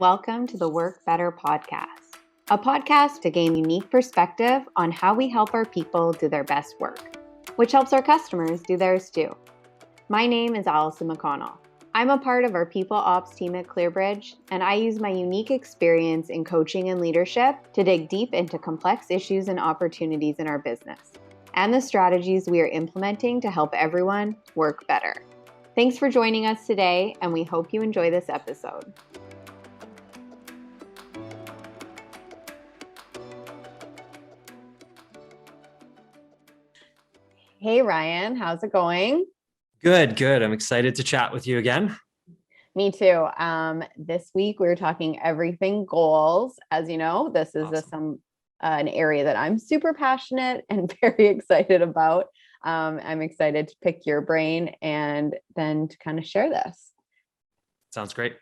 Welcome to the Work Better podcast, a podcast to gain unique perspective on how we help our people do their best work, which helps our customers do theirs too. My name is Allison McConnell. I'm a part of our People Ops team at Clearbridge, and I use my unique experience in coaching and leadership to dig deep into complex issues and opportunities in our business, and the strategies we are implementing to help everyone work better. Thanks for joining us today, and we hope you enjoy this episode. Hey, Ryan, how's it going? Good. I'm excited to chat with you again. Me too. This week we were talking everything goals. As you know, this is an area that I'm super passionate and very excited about. I'm excited to pick your brain and then to kind of share this. Sounds great.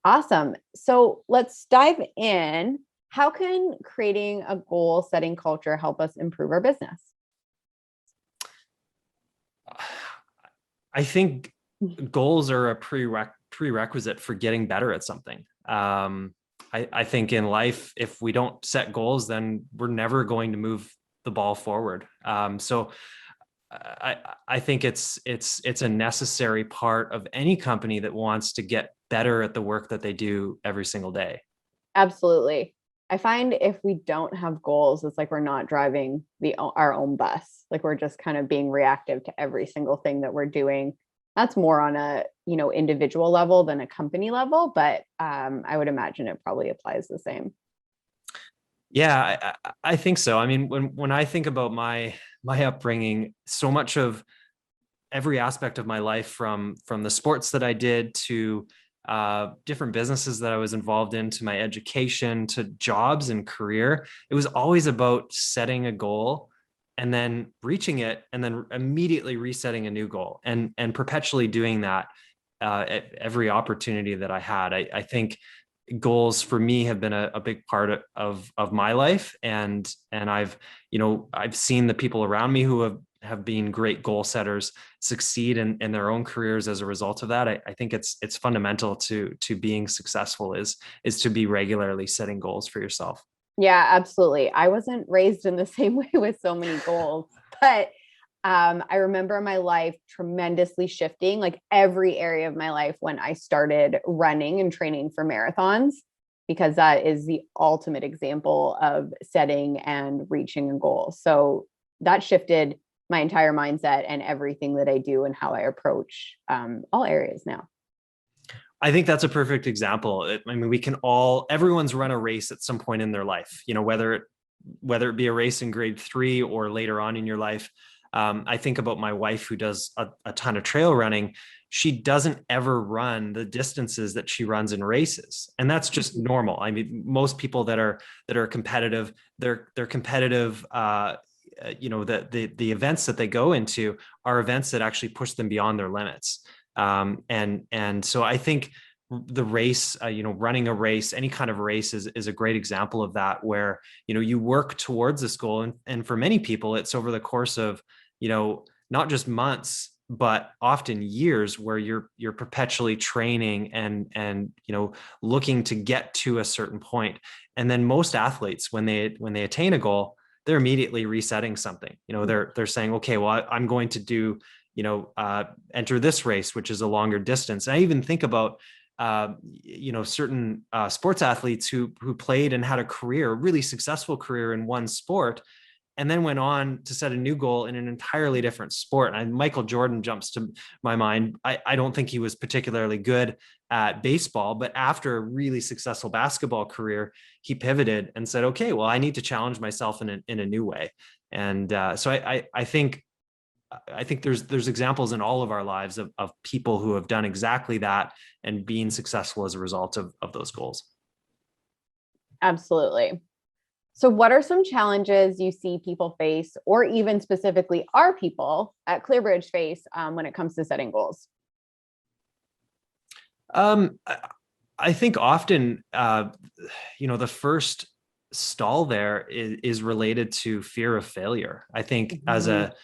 Awesome. So let's dive in. How can creating a goal setting culture help us improve our business? I think goals are a prerequisite for getting better at something. I think in life, if we don't set goals, then we're never going to move the ball forward. So I think it's a necessary part of any company that wants to get better at the work that they do every single day. Absolutely. I find if we don't have goals, it's like we're not driving our own bus. Like we're just kind of being reactive to every single thing that we're doing. That's more on a, individual level than a company level, but I would imagine it probably applies the same. Yeah, I think so. I mean, when I think about my upbringing, so much of every aspect of my life, from the sports that I did to different businesses that I was involved in, to my education, to jobs and career, it was always about setting a goal and then reaching it and then immediately resetting a new goal and perpetually doing that at every opportunity that I had. I think goals for me have been a big part of my life. And I've seen the people around me who have been great goal setters succeed in their own careers as a result of that. I think it's fundamental to being successful is to be regularly setting goals for yourself. Yeah, absolutely. I wasn't raised in the same way with so many goals, but I remember my life tremendously shifting, like every area of my life, when I started running and training for marathons, because that is the ultimate example of setting and reaching a goal. So that shifted my entire mindset and everything that I do and how I approach all areas now. I think that's a perfect example. I mean, everyone's run a race at some point in their life, whether it be a race in grade 3 or later on in your life. I think about my wife, who does a ton of trail running. She doesn't ever run the distances that she runs in races. And that's just normal. I mean, most people that are competitive, they're competitive. The events that they go into are events that actually push them beyond their limits. And so I think the race, running a race, any kind of race is a great example of that, where, you work towards this goal. And for many people, it's over the course of, not just months, but often years, where you're perpetually training and looking to get to a certain point. And then most athletes, when they attain a goal, they're immediately resetting something. They're saying, okay, well, I'm going to do, enter this race, which is a longer distance. And I even think about, certain sports athletes who played and had a really successful career in one sport, and then went on to set a new goal in an entirely different sport. And Michael Jordan jumps to my mind. I don't think he was particularly good at baseball, but after a really successful basketball career, he pivoted and said, okay, well, I need to challenge myself in a new way. And so I think there's examples in all of our lives of people who have done exactly that and being successful as a result of those goals. Absolutely. So what are some challenges you see people face, or even specifically our people at Clearbridge face, when it comes to setting goals? I think often, the first stall there is related to fear of failure. I think as a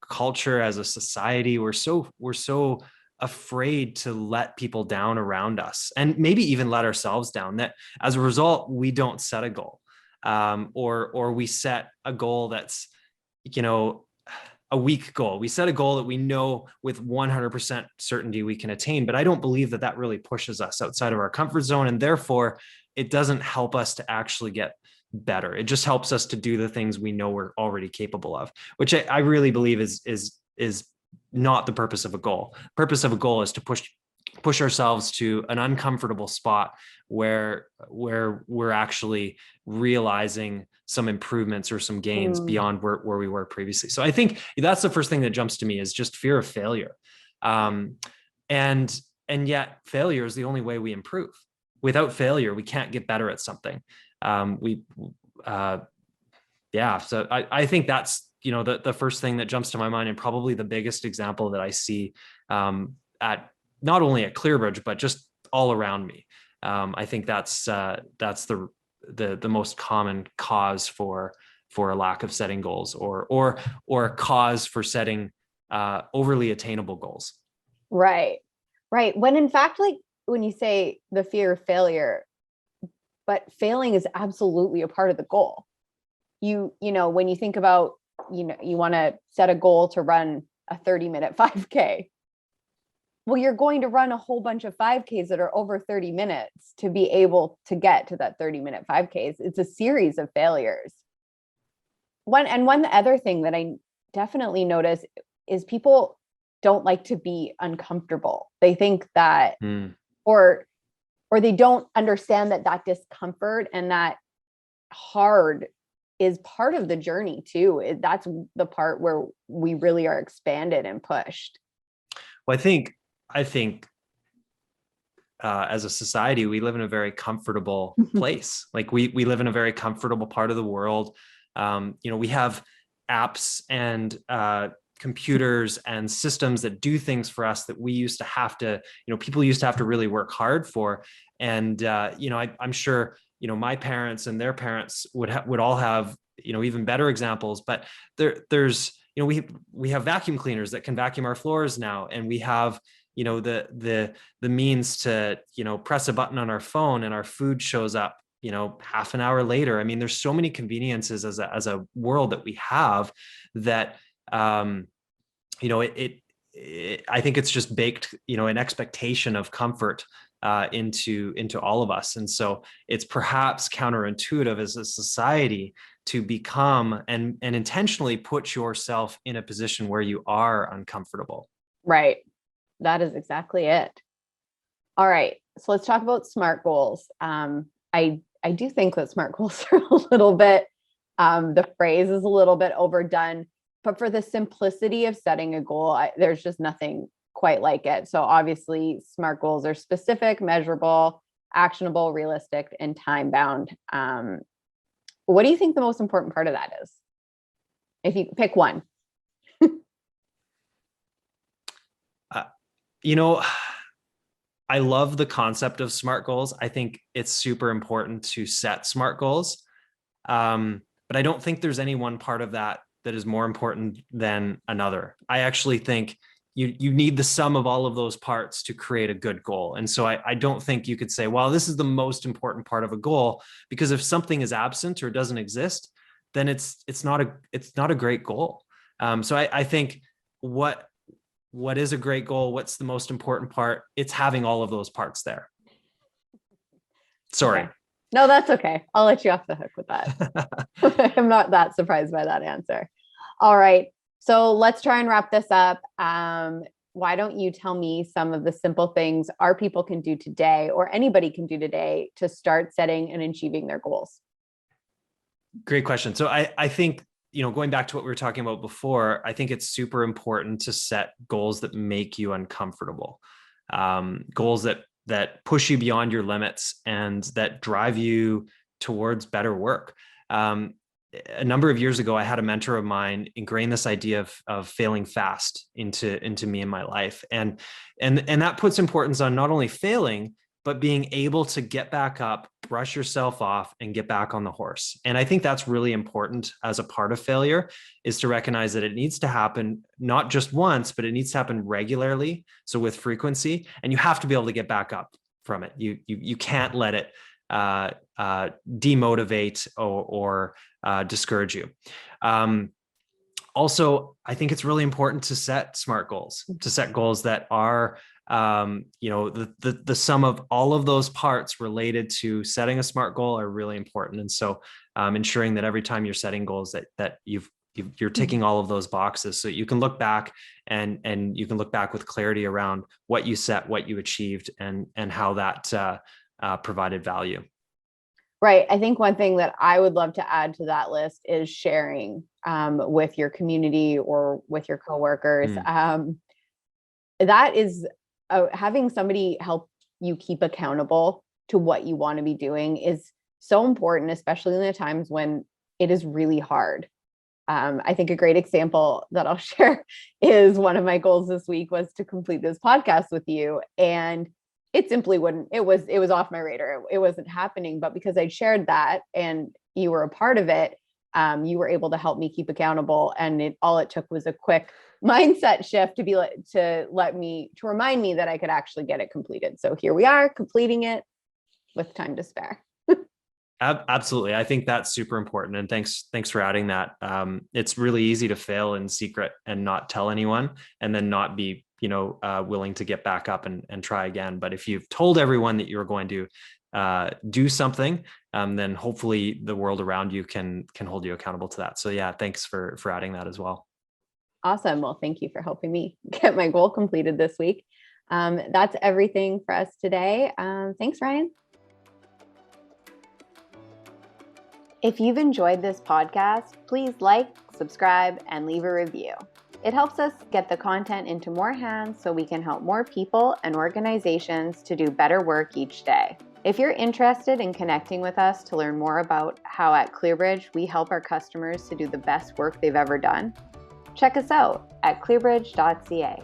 culture, as a society, we're so afraid to let people down around us, and maybe even let ourselves down, that as a result, we don't set a goal, or we set a goal that's, a weak goal. We set a goal that we know with 100% certainty we can attain, but I don't believe that that really pushes us outside of our comfort zone. And therefore it doesn't help us to actually get better. It just helps us to do the things we know we're already capable of, which I really believe is not the purpose of a goal. Purpose of a goal is to push ourselves to an uncomfortable spot where we're actually realizing some improvements or some gains beyond where we were previously. So I think that's the first thing that jumps to me, is just fear of failure. And yet failure is the only way we improve. Without failure, we can't get better at something. So I think that's, the first thing that jumps to my mind, and probably the biggest example that I see at not only at Clearbridge, but just all around me. I think that's the most common cause for a lack of setting goals, or a cause for setting overly attainable goals. Right. When in fact, like when you say the fear of failure, but failing is absolutely a part of the goal. When you think about, you want to set a goal to run a 30-minute 5K. Well, you're going to run a whole bunch of 5Ks that are over 30 minutes to be able to get to that 30-minute 5Ks. It's a series of failures. One other thing that I definitely notice is people don't like to be uncomfortable. They think that, or they don't understand that discomfort and that hard is part of the journey too. That's the part where we really are expanded and pushed. Well, I think as a society, we live in a very comfortable place. Like we live in a very comfortable part of the world. We have apps and computers and systems that do things for us that we used to have to, people used to have to really work hard for. And, I'm sure, my parents and their parents would all have, even better examples, but there's, we have vacuum cleaners that can vacuum our floors now. And we have, the means to, press a button on our phone and our food shows up, half an hour later. I mean, there's so many conveniences as a world that we have that, I think it's just baked, an expectation of comfort into all of us. And so it's perhaps counterintuitive as a society to become and intentionally put yourself in a position where you are uncomfortable. Right. That is exactly it. All right. So let's talk about SMART goals. I do think that SMART goals are a little bit, the phrase is a little bit overdone, but for the simplicity of setting a goal, there's just nothing quite like it. So obviously SMART goals are specific, measurable, actionable, realistic, and time bound. What do you think the most important part of that is? If you pick one. I love the concept of SMART goals. I think it's super important to set SMART goals. But I don't think there's any one part of that is more important than another. I actually think you need the sum of all of those parts to create a good goal. And so I don't think you could say, well, this is the most important part of a goal, because if something is absent or doesn't exist, then it's not a great goal. So I think what is a great goal? What's the most important part? It's having all of those parts there. Sorry. Okay. No, that's okay. I'll let you off the hook with that. I'm not that surprised by that answer. All right. So let's try and wrap this up. Why don't you tell me some of the simple things our people can do today, or anybody can do today, to start setting and achieving their goals? Great question. So I think, going back to what we were talking about before, I think it's super important to set goals that make you uncomfortable, goals that push you beyond your limits and that drive you towards better work. A number of years ago, I had a mentor of mine ingrain this idea of failing fast into me in my life. And that puts importance on not only failing, but being able to get back up, brush yourself off, and get back on the horse. And I think that's really important as a part of failure, is to recognize that it needs to happen not just once, but it needs to happen regularly. So with frequency, and you have to be able to get back up from it. You can't let it demotivate or discourage you. Also, I think it's really important to set SMART goals, to set goals that are the sum of all of those parts related to setting a SMART goal are really important. And so ensuring that every time you're setting goals that you're ticking all of those boxes, so you can look back and you can look back with clarity around what you set, what you achieved, and how that provided value. Right. I think one thing that I would love to add to that list is sharing with your community or with your coworkers. That is having somebody help you keep accountable to what you want to be doing is so important, especially in the times when it is really hard. I think a great example that I'll share is one of my goals this week was to complete this podcast with you. And it simply wouldn't, it was off my radar. It wasn't happening, but because I'd shared that and you were a part of it, you were able to help me keep accountable. And all it took was a quick mindset shift to remind me that I could actually get it completed. So here we are, completing it with time to spare. Absolutely. I think that's super important. And thanks for adding that. It's really easy to fail in secret and not tell anyone, and then not be, willing to get back up and try again. But if you've told everyone that you're going to do something, then hopefully the world around you can hold you accountable to that. So yeah, thanks for adding that as well. Awesome. Well, thank you for helping me get my goal completed this week. That's everything for us today. Thanks, Ryan. If you've enjoyed this podcast, please like, subscribe, and leave a review. It helps us get the content into more hands so we can help more people and organizations to do better work each day. If you're interested in connecting with us to learn more about how at Clearbridge we help our customers to do the best work they've ever done, check us out at clearbridge.ca.